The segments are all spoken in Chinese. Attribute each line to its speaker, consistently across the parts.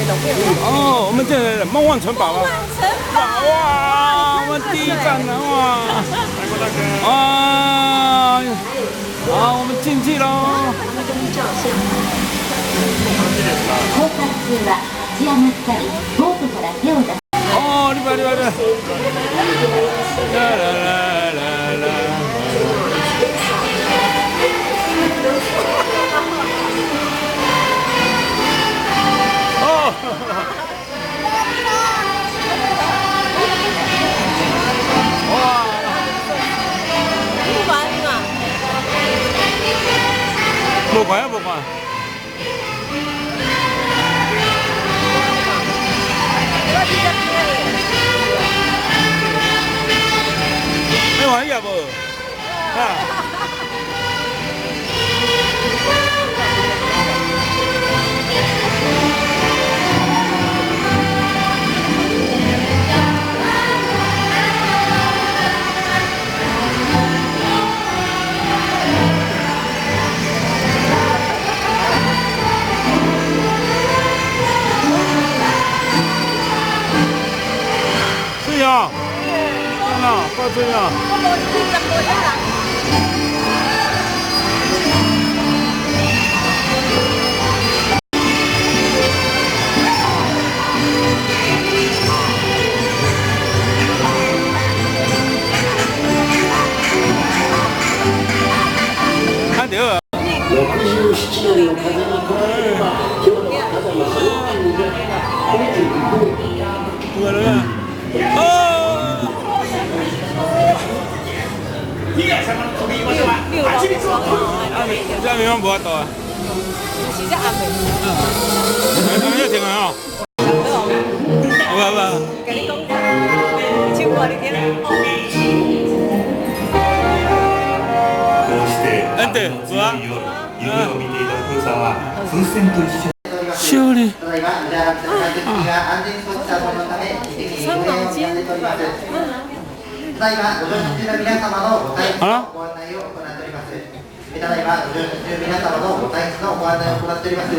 Speaker 1: 哦，我们这梦幻城堡啊！哇，我们第一站了哇！啊，好，我们进去喽。哦，厉害厉害厉害！啦啦啦啦啦！哦。哇！无看啊，无看。你玩呀无？啊！对呀，看呐，挂针啊！看到啊！67年の風に来られれば、今日の火山のその前に降りていく。うわら。哦！这地方无法度啊。是只暗暝。嗯。要停啊！好吧好吧。跟你讲，唱歌你听。こうして3月の夜、夢を見ていた福さんは風船と一緒に。修理。ただいま、ご乗車中の皆様のご退出のご案内を行っております。ただいま、ご乗車中の皆様のご退出のご案内を行っております。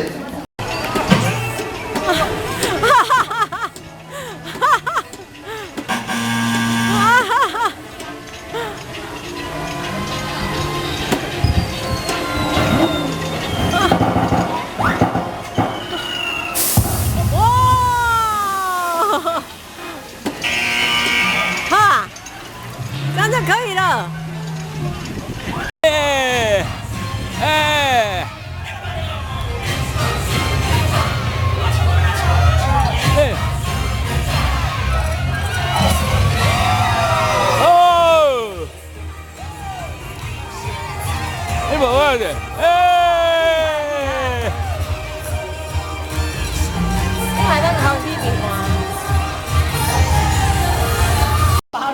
Speaker 2: 就可以了。
Speaker 1: 哎哎哎！哦，你无啊的，哎！
Speaker 2: 你还在考试面
Speaker 1: 吗？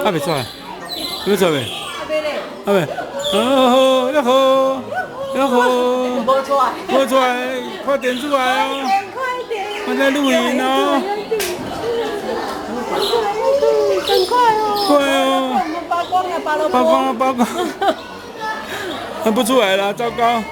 Speaker 1: 还没出来。有出未？还没。哦，要好，要好。
Speaker 2: 无出来。
Speaker 1: 无出来，快点出来哦！
Speaker 2: 快点！
Speaker 1: 我在录影哦。
Speaker 2: 很快哦。
Speaker 1: 快哦。
Speaker 2: 我们扒光了，扒了。
Speaker 1: 扒光了，扒光。还不出来了，糟糕。